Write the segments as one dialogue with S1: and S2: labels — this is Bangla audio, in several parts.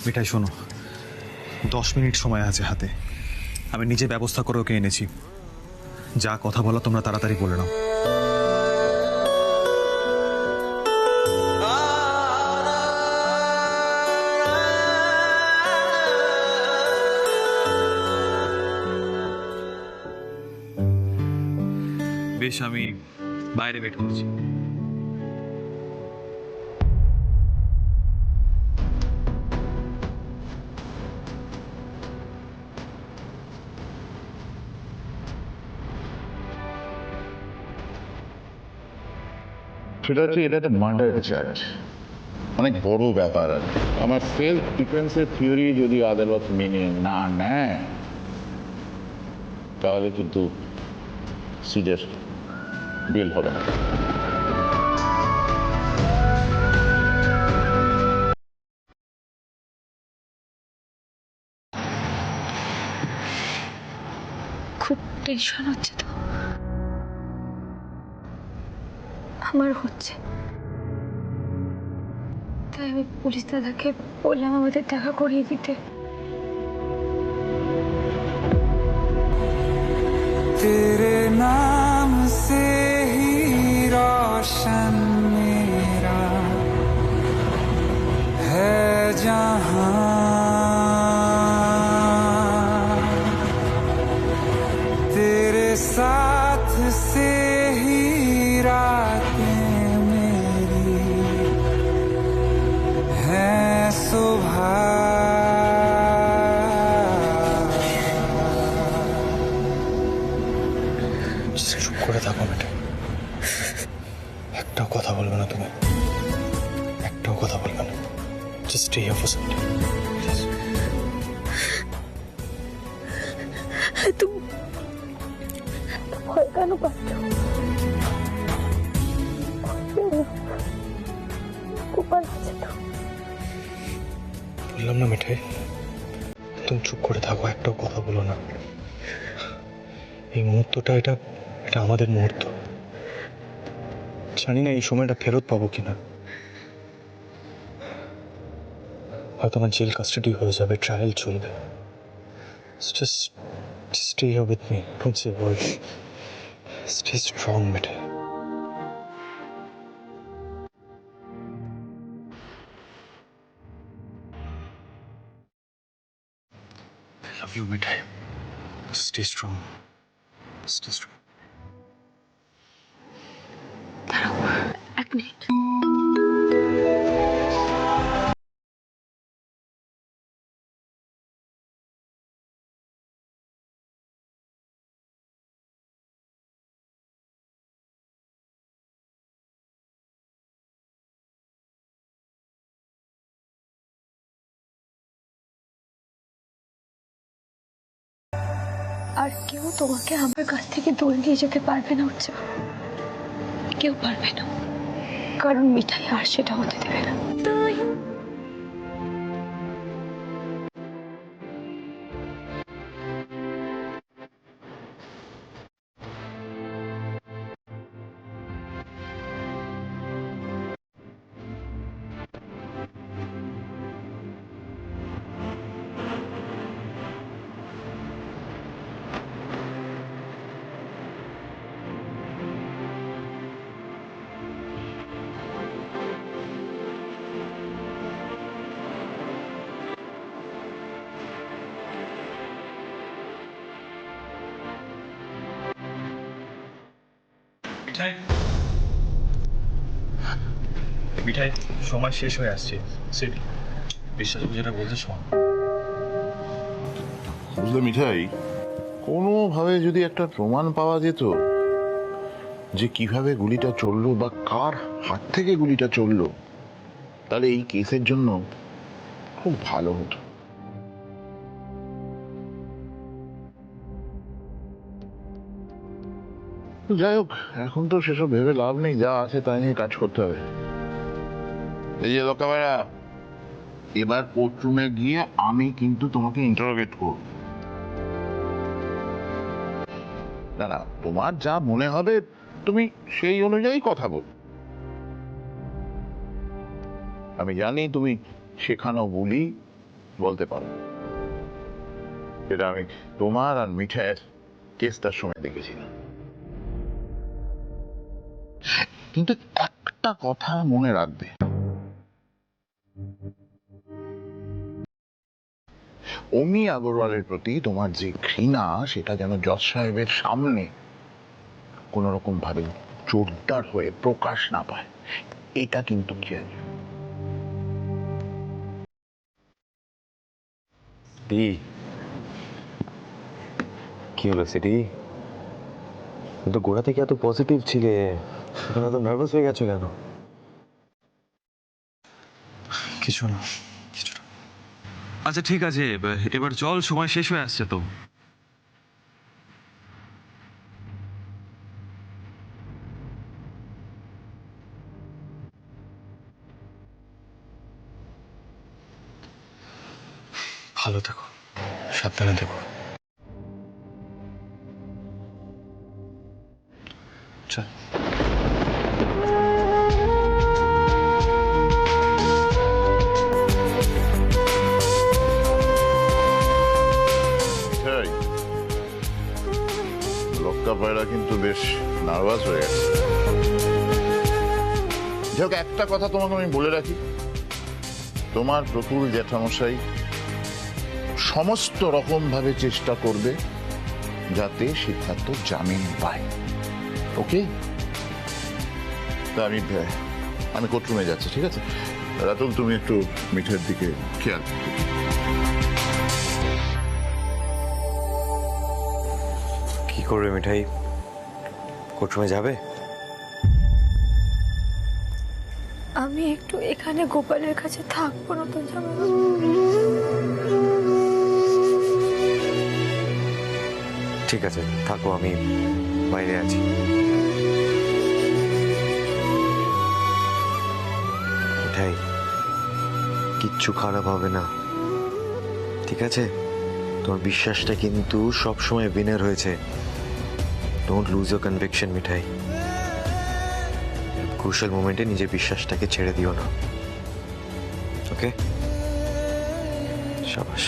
S1: মিঠাই শোনো, 10 মিনিট সময় আছে হাতে। আমি নিজে ব্যবস্থা করে ওকে এনেছি। যা কথা বলো তোমরা তাড়াতাড়ি বলে নাও। বেশ, আমি বাইরে ওয়েট করছি।
S2: সেটা হচ্ছে এটা একটা মার্ডার চার্জ, অনেক বড় ব্যাপার আর কি। আমার সেলফ ডিফেন্সের থিওরি যদি আদালত মেনে না নেয় তাহলে কিন্তু সিজের বেল হবে না।
S3: খুব টেনশন হচ্ছে তো। আমার হচ্ছে, তাই আমি পুলিশ দাদাকে বললাম আমাদের দেখা করিয়ে দিতে।
S4: तेरे नाम से ही रोशन मेरा है जहां, तेरे साथ से ही रातें मेरी है सुबह।
S1: চুপ করে থাকো মিঠাই, একটাও কথা বলবে না তুমি, একটাও কথা বলবে না। Just stay here for some time.
S3: তুমি ভয় কেন পাচ্ছ? গোপাল আছে তো।
S1: বললাম না মিঠাই, তুমি চুপ করে থাকো, একটাও কথা বলো না। এই মুহূর্তটা এটা এটা আমাদের মুহূর্ত। জানি না এই সময়টা ফেরত পাবো কিনা। হয়তো আমার জেল কাস্টাডি হয়ে যাবে, ট্রায়াল চলবে। Just stay here with me. Don't say a word. Stay strong, Mithai. I love you, Mithai. Stay strong. Stay strong.
S3: দাঁড়াও, এক মিনিট। আর কেউ তোমাকে আমার কাছ থেকে দূরে নিয়ে যেতে পারবে না, হচ্ছে কেউ পারবে না, কারণ মিঠাই আর সেটা হতে দেবে না।
S1: মিঠাই, মিঠাই, সময় শেষ হয়ে আসছে। সিট। বিশ্বাস যেটা বলতে শোন।
S2: বুঝলে মিঠাই, কোনোভাবে যদি একটা প্রমাণ পাওয়া যেত যে কিভাবে গুলিটা চললো বা কার হাত থেকে গুলিটা চললো, তাহলে এই কেসের জন্য খুব ভালো হতো। যাই হোক, এখন তো সেসব ভেবে লাভ নেই, যা আছে তাই নিয়ে কাজ করতে হবে। এই যে লোকেরা, এবার কোর্টরুমে গিয়ে আমি কিন্তু তোমাকে ইন্টারোগেট করব। না না, তোমার যা মনে হবে তুমি সেই অনুযায়ী কথা বল। আমি জানি তুমি শেখানো বলি বলতে পারো। এটা আমি তোমার আর মিঠাইয়ের কেসটার সময় দেখেছিলাম। কিন্তু একটা কথা মনে রাখবে, অমি আগরওয়ালের প্রতি তোমার যে ঘৃণা, সেটা যেন জজ সাহেবের সামনে কোন রকম ভাবে জোরদার হয়ে প্রকাশ না পায়, এটা কিন্তু খেয়াল।
S5: কি হলো সিটি? তো গোড়া থেকে এত পজিটিভ ছিলে, এখন এত নার্ভাস হয়ে গেছো কেন?
S1: কিছু না, কিছু না।
S5: আচ্ছা ঠিক আছে, এবার চল, সময় শেষ হয়ে আসছে তো।
S1: ভালো থেকো, সাবধানে থেকো। চল।
S2: মিঠাই, লক্কা পায়রা কিন্তু বেশ নার্ভাস হয়ে গেছে। যাক, একটা কথা তোমাকে আমি বলে রাখি, তোমার প্রতুল জ্যাঠামশাই সমস্ত রকম ভাবে চেষ্টা করবে যাতে সিদ্ধার্থ জামিন পায়। ওকে? তা আমি কোর্টরুমে যাচ্ছি, ঠিক আছে? রাতুল, তুমি একটু মিঠাইয়ের দিকে খেয়াল রাখো।
S5: কি করবে মিঠাই? কোর্টরুমে যাবে?
S3: আমি একটু এখানে গোপালের কাছে থাকবো না তো জামাইবাবু?
S5: ঠিক আছে, থাকো, আমি বাইরে আছি। মিঠাই, কিচ্ছু খারাপ হবে না, ঠিক আছে? তোমার বিশ্বাসটা কিন্তু সবসময় উইনার হয়েছে। Don't lose your conviction Mithai. Crucial মোমেন্টে নিজের বিশ্বাসটাকে ছেড়ে দিও না, ওকে? শাবাশ।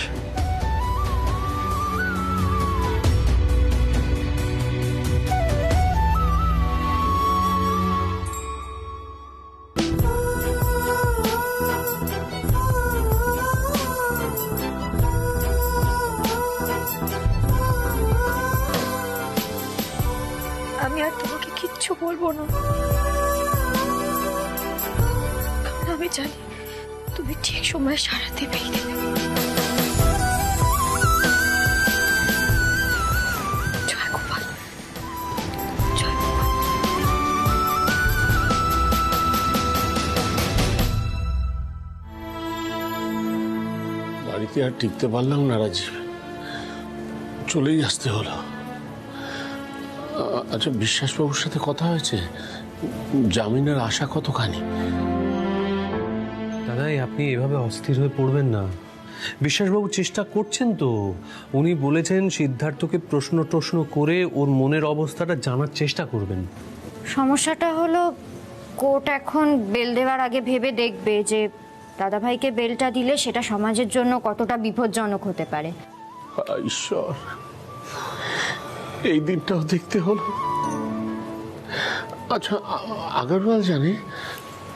S3: আমি আর তোমাকে কিচ্ছু বলবো না, কারণ আমি জানি তুমি ঠিক সময় সারাতে পেয়ে দেবে। জয় গোপাল, জয় গোপাল।
S6: বাড়িতে আর টিকতে পারলাম না রাজীব, চলেই আসতে হলো। আচ্ছা, বিশ্বাসবাবুর সাথে কথা হয়েছে? জামিনের আশা কতখানি?
S7: দাদাই, আপনি এভাবে অস্থির হয়ে পড়বেন না। বিশ্বাসবাবু চেষ্টা করছেন তো। উনি বলেছেন সিদ্ধার্থকে প্রশ্ন করে ওর মনের অবস্থাটা জানার চেষ্টা করবেন।
S8: সমস্যাটা হলো, কোর্ট এখন বেল দেওয়ার আগে ভেবে দেখবে যে দাদাভাইকে বেলটা দিলে সেটা সমাজের জন্য কতটা বিপজ্জনক হতে পারে।
S6: ঈশ্বর, এই দিনটাও দেখতে হলো। আচ্ছা, আগরওয়াল জানে?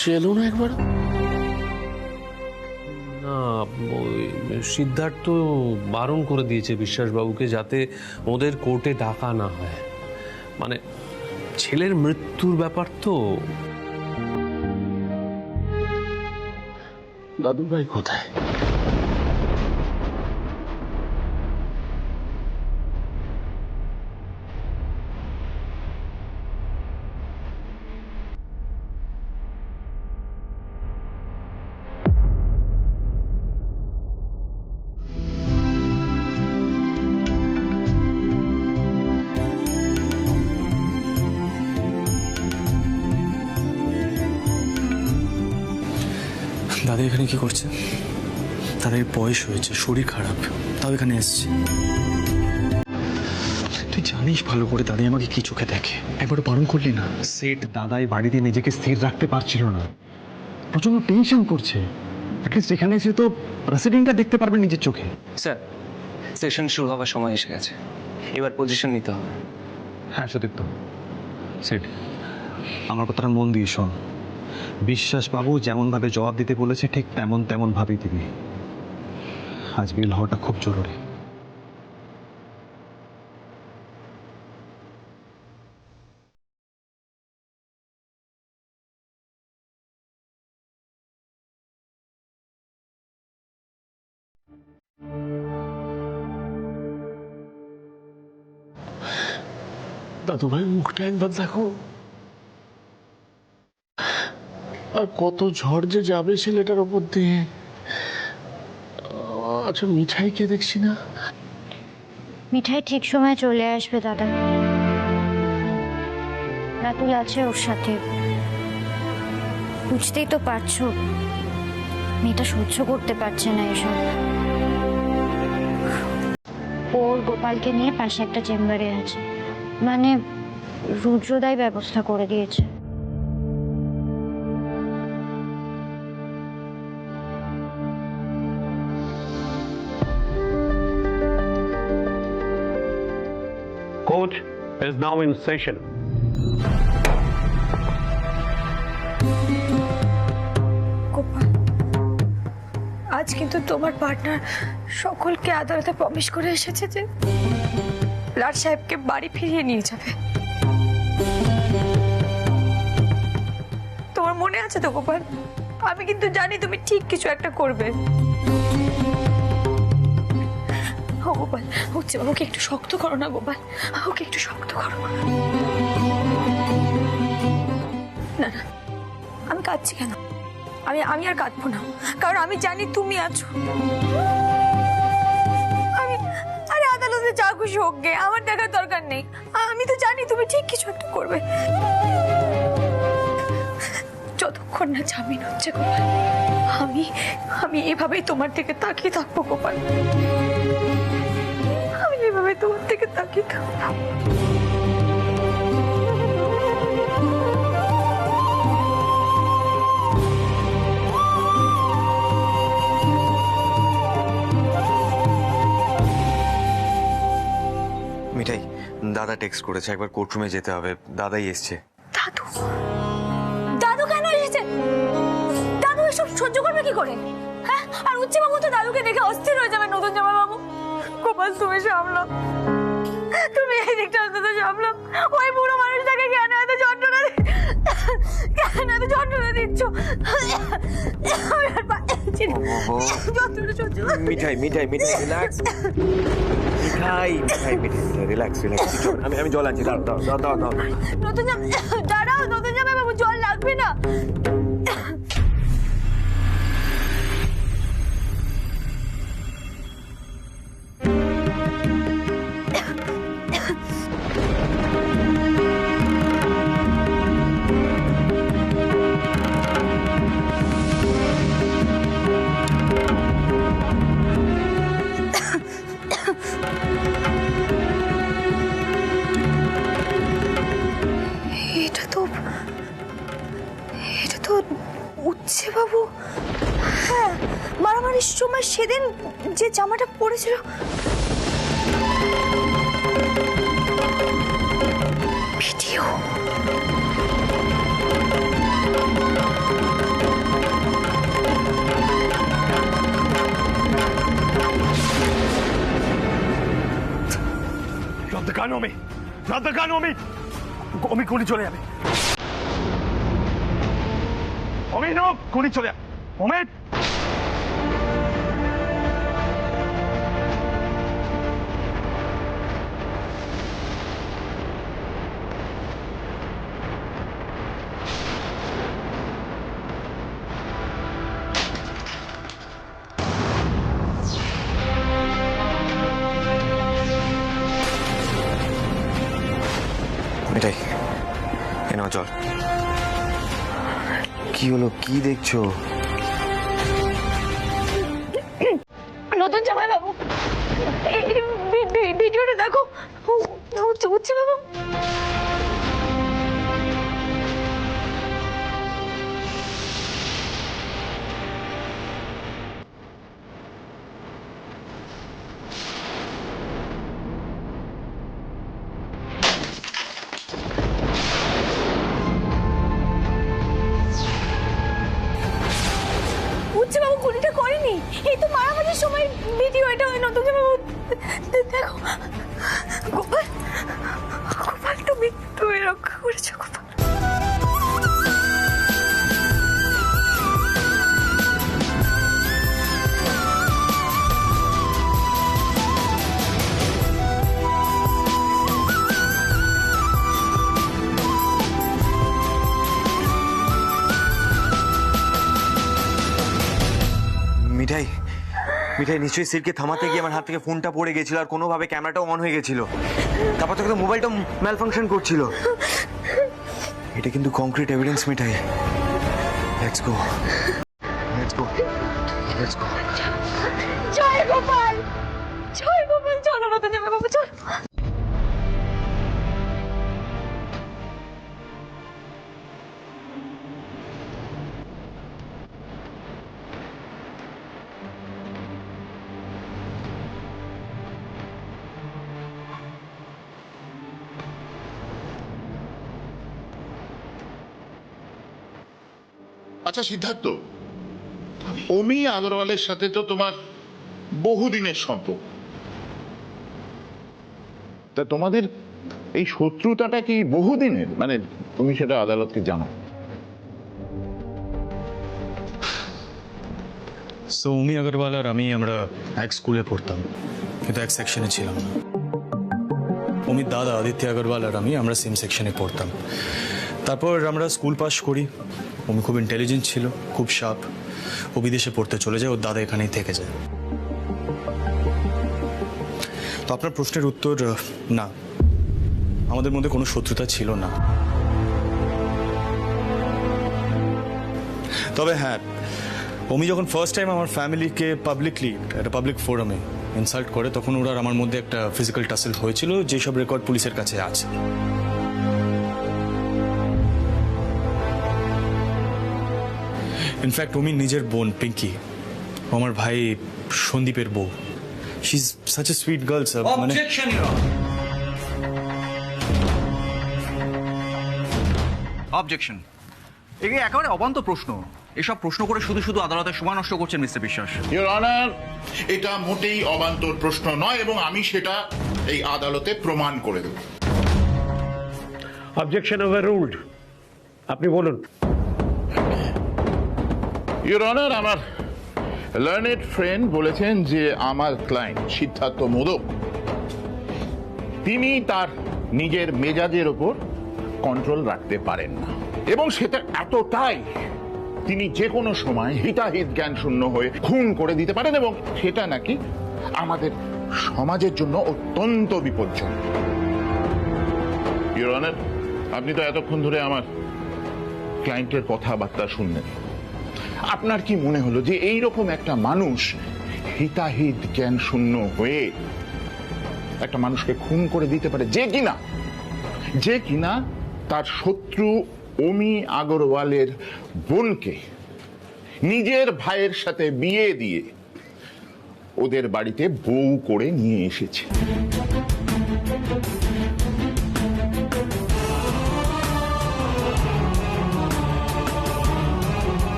S6: সে এলো না একবার?
S7: না, ওই সিদ্ধার্থ বারণ করে দিয়েছে বিশ্বাসবাবুকে যাতে ওদের কোর্টে ডাকা না হয়। মানে ছেলের মৃত্যুর ব্যাপার তো।
S6: দাদুভাই কোথায়?
S1: দাদা এখানে কি করছে? তাদের বয়স হয়েছে, শরীর খারাপ, তাও এখানে এসছে। তুই জানিস ভালো করে দাদাই আমাকে কি চোখে দেখে, একবারও বারণ করলি না?
S9: সেট দাদাই বাড়িতে নিজেকে স্থির রাখতে পারছিল না, প্রচন্ড টেনশন করছে। একটা
S1: অ্যাটলিস্ট এখানে এসে তো প্রেসিডেন্টটা দেখতে পারবেন নিজের চোখে।
S9: স্যার, সেশন শুরু হওয়ার সময় এসে গেছে, এবার পজিশন নিতে হবে।
S1: হ্যাঁ সতীর্থ, সেট আমার কথাটা মন দিয়ে শোন। বিশ্বাসবাবু যেমনভাবে জবাব দিতে বলেছে ঠিক তেমনভাবেই দিবি। আজ বেল হওয়াটা খুব জরুরি।
S6: দাদু ভাই মুখটা একবার দেখো। আর কত ঝড় যে যাবে ছেলেটার ওপর দিয়ে। আচ্ছা মিঠাইকে দেখছি না।
S8: মিঠাই ঠিক সময় চলে আসবে দাদা, রাতুল আছে ওর সাথে। বুঝতেই তো পারছো মেয়েটা সহ্য করতে পারছে না এসব। ওর গোপালকে নিয়ে পাশে একটা চেম্বারে আছে, মানে রুদ্রদাই ব্যবস্থা করে দিয়েছে।
S10: Court is now in session.
S3: Gopal, আজ কিন্তু তোমার পার্টনার সকলকে আদালতে প্রমিস করে এসেছে যে লাট সাহেবকে বাড়ি ফিরিয়ে নিয়ে যাবে। তোমার মনে আছে তো গোপাল? আমি কিন্তু জানি তুমি ঠিক কিছু একটা করবে। ও গোপাল, হচ্ছে ওকে একটু শক্ত করো না গোপাল, ওকে একটু শক্ত করো। না না, আমি কাঁদছি কেন? আমি আর কাঁদবো না, কারণ আমি জানি তুমি আছো। আরে আদালতে যা খুশি হোক গে, আমার দেখার দরকার নেই। আমি তো জানি তুমি ঠিক কিছু একটা করবে। যতক্ষণ না জামিন হচ্ছে গোপাল, আমি এভাবেই তোমার থেকে তাকিয়ে থাকবো গোপাল। আমি এভাবে তোমার থেকে তাকিয়ে থাকবো।
S5: মিঠাই, দাদা টেক্সট করেছে, একবার কোর্টরুমে যেতে হবে, দাদাই এসছে।
S3: দাদু? দাদু কেন এসেছে? দাদু এসব সহ্য করবে কি করে? হ্যাঁ, আর উচ্চ বাবু তো দাদুকে দেখে অস্থির হয়ে যাবে। নতুন জামাই বাবু, গোপাল তুমি সামলাও, তুমি এই দিকটা অন্তত সামলাও। ওই বুড়ো মানুষটাকে কেন এত যন্ত্রণা দিচ্ছ?
S5: মিঠাই মিঠাই মিঠাই রিল্যাক্স। মিঠাই মিঠাই মিঠাই রিল্যাক্স রিল্যাক্স। আমি জল আনছি, দাও দাও দাও দাও দাও।
S3: নতুন জামাই, দাঁড়াও, নতুন জামাই বাবু জল লাগবে না। এটা তো উচ্ছে বাবু। হ্যাঁ, মারামারির সময় সেদিন যে জামাটা পরেছিল। Video.
S10: Drop the gun on me! Drop the gun on me! Amit গুলি চলে যাবে। অমিত গুলি চলে যাবে। অমিত!
S5: মিঠাই, এ নাও জল। কি হলো, কি দেখছো?
S3: নতুন জামাই বাবু, ভিডিওটা দেখো। উচ্ছে বাবু, গুলিটা করেনি। এই তো মারামারির সময় ভিডিও, এটা ওই নতুন জামাইবাবু। দেখো গোপাল, গোপাল তুমি রক্ষা করেছো গোপাল।
S5: মিঠাই মিঠাই নিশ্চয়ই সিটকে থামাতে গিয়ে আমার হাত থেকে ফোনটা পড়ে গেছিল, আর কোনোভাবে ক্যামেরাটাও অন হয়ে গেছিল। তারপর থেকে মোবাইলটা ম্যাল ফাংশন করছিল। এটা কিন্তু কংক্রিট এভিডেন্স মিঠাই। Let's go, let's go, let's go.
S3: জয় গোপাল, জয় গোপাল, চলো নতুন জামাইবাবু চলো।
S2: আচ্ছা সিদ্ধার্থ, অমি আগরওয়ালের সাথে তো তোমার বহুদিনের সম্পর্ক, তা তোমাদের এই শত্রুতাটা কি বহুদিনের? মানে তুমি সেটা আদালতকে জানো?
S1: সৌমি আগরওয়াল আর আমরা এক স্কুলে পড়তাম, কিন্তু এক সেকশনে ছিলাম না। অমির দাদা আদিত্য আগরওয়াল আর আমরা সেম সেকশনে পড়তাম। তারপর আমরা স্কুল পাস করি। অমি খুব ইন্টেলিজেন্ট ছিল, খুব শার্প। ও বিদেশে পড়তে চলে যায়, ওর দাদা এখানেই থেকে যায়। তো আপনার প্রশ্নের উত্তর, না, আমাদের মধ্যে কোনো শত্রুতা ছিল না। তবে হ্যাঁ, অমি যখন ফার্স্ট টাইম আমার ফ্যামিলিকে পাবলিকলি একটা পাবলিক ফোরামে ইনসাল্ট করে, তখন ওরা আমার মধ্যে একটা ফিজিক্যাল টাসেল হয়েছিল, যেসব রেকর্ড পুলিশের কাছে আছে। ইনফ্যাক্ট অমি নিজের বোন পিঙ্কি, আমার ভাই সন্দীপের বউ, she is such a sweet girl sir. মানে
S11: অবজেকশন। এগুলো একেবারে অবান্ত প্রশ্ন। এসব প্রশ্ন করে শুধু শুধু আদালতের সময় নষ্ট করছেন মিস্টার বিশ্বাস।
S2: ইওর অনার, এটা মোটেই অবান্তর প্রশ্ন নয়, এবং আমি সেটা এই আদালতে প্রমাণ করে দেব।
S6: Objection overruled. আপনি বলুন।
S2: ইওর অনার, আমার লার্নেড ফ্রেন্ড বলেছেন যে আমার ক্লায়েন্ট সিদ্ধার্থ মোদক, তিনি তার নিজের মেজাজের ওপর কন্ট্রোল রাখতে পারেন না, এবং সেটা এতটাই তিনি যে কোনো সময় হিতাহিত জ্ঞান শূন্য হয়ে খুন করে দিতে পারেন, এবং সেটা নাকি আমাদের সমাজের জন্য অত্যন্ত বিপজ্জনক। ইওর অনার, আপনি তো এতক্ষণ ধরে আমার ক্লায়েন্টের কথাবার্তা শুনলেন। আপনার কি মনে হলো যে এইরকম একটা মানুষ হিতাহিত জ্ঞান শূন্য হয়ে একটা মানুষকে খুন করে দিতে পারে, যে কিনা তার শত্রু অমি আগরওয়ালের বোনকে নিজের ভাইয়ের সাথে বিয়ে দিয়ে ওদের বাড়িতে বউ করে নিয়ে এসেছে?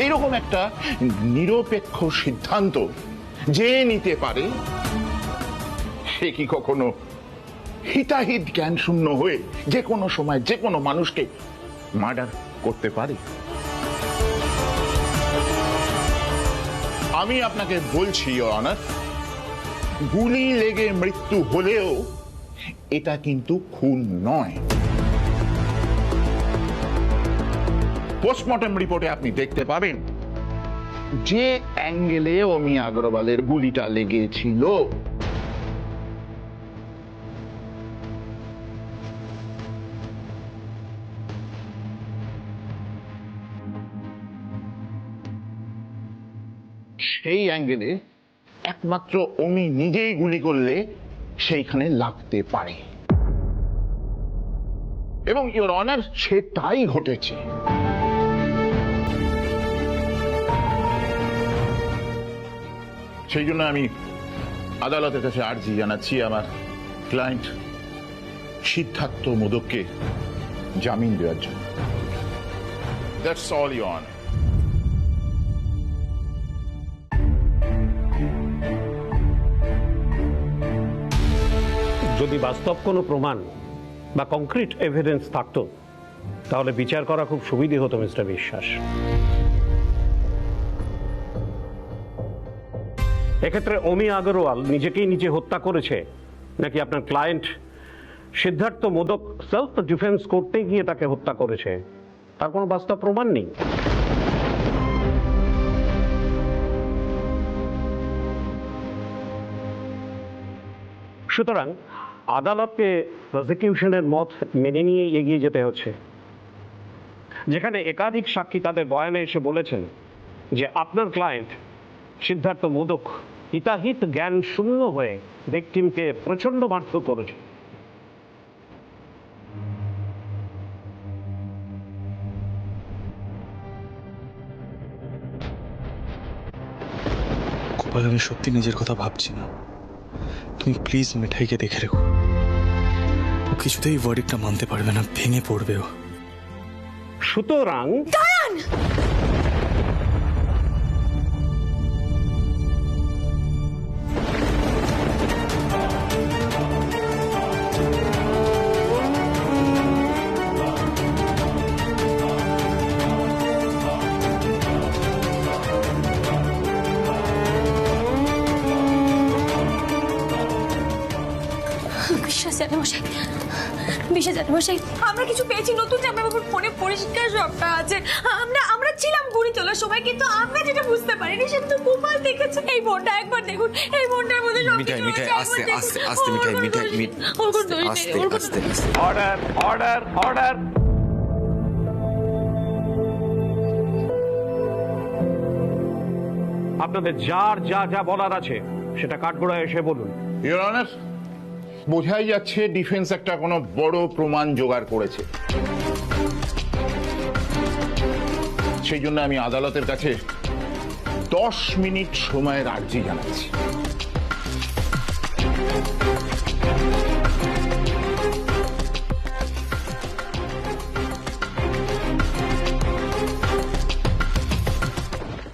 S2: এইরকম একটা নিরপেক্ষ সিদ্ধান্ত যে নিতে পারে, সে কি কখনো হিতাহিত জ্ঞান শূন্য হয়ে যে কোনো সময় যে কোনো মানুষকে মার্ডার করতে পারে? আমি আপনাকে বলছি ইওর অনার, গুলি লেগে মৃত্যু হলেও এটা কিন্তু খুন নয়। পোস্টমর্টম রিপোর্টে আপনি দেখতে পাবেন যে অ্যাঙ্গেলে অমি আগরওয়ালের গুলিটা লেগেছিল, সেই অ্যাঙ্গেলে একমাত্র অমি নিজেই গুলি করলে সেইখানে লাগতে পারে, এবং ইওর অনার সেটাই ঘটেছে। সেই জন্য আমি আদালতের কাছে আর্জি জানাচ্ছি আমার ক্লায়েন্ট সিদ্ধার্থ মোদককে জামিন দেওয়ার জন্য। That's all your honour.
S12: যদি বাস্তব কোনো প্রমাণ বা কংক্রিট এভিডেন্স থাকতো তাহলে বিচার করা খুব সুবিধে হতো মিস্টার বিশ্বাস। এক্ষেত্রে অমি আগরওয়াল নিজেকেই নিজে হত্যা করেছে নাকি আপনার client Siddharth Modak self defence করতে গিয়ে তাকে হত্যা করেছে তার কোনো বাস্তব প্রমাণ নেই। সুতরাং আদালতকে প্রসিকিউশনের মত মেনে নিয়ে এগিয়ে যেতে হচ্ছে, যেখানে একাধিক সাক্ষী তাদের বয়ানে এসে বলেছেন যে আপনার ক্লায়েন্ট সিদ্ধার্থ মোদক হিতাহিত জ্ঞান শূন্য হয়ে ভিকটিমকে প্রচন্ড মারধর করেছে।
S1: গোপাল, আমি সত্যি নিজের কথা ভাবছি না। তুমি প্লিজ মিঠাইকে দেখে রেখো। ও কিছুতেই ভার্ডিক্টটা মানতে পারবে না, ভেঙে পড়বে ও।
S12: সুতরাং
S3: বিশ্বাস জানে মশাই, বিশ্বাস জানে মশাই, আমরা কিছু পেয়েছি। নতুন জামাইবাবুর ফোনে পরিষ্কার সবটা আছে। আমরা ছিলাম গুড়ি তোলার সময়, কিন্তু আমরা যেটা বুঝতে পারিনি সেটা তো গোপাল দেখেছে। এই বোনটা একবার দেখুন, এই বোনটার মধ্যে সব
S5: মিঠাই,
S3: কিছু
S5: মিঠাই,
S3: আছে,
S5: আস্তে,
S3: একবার
S5: আস্তে,
S3: দেখুন।
S5: আস্তে, মিঠাই,
S3: ওর কোনো
S5: মিঠাই,
S3: দোষ নেই, ওর কোনো দোষ নেই,
S5: আস্তে,
S3: ওর কোনো-
S5: আস্তে, আস্তে।
S12: Order, order, order. আপনাদের যার যা যা বলার আছে সেটা কাঠগোড়ায় এসে বলুন।
S2: ইওর অনার, বোঝাই যাচ্ছে ডিফেন্স একটা কোনো বড় প্রমাণ জোগাড় করেছে। সেই জন্য আমি আদালতের কাছে 10 মিনিট সময়ের আর্জি জানাচ্ছি।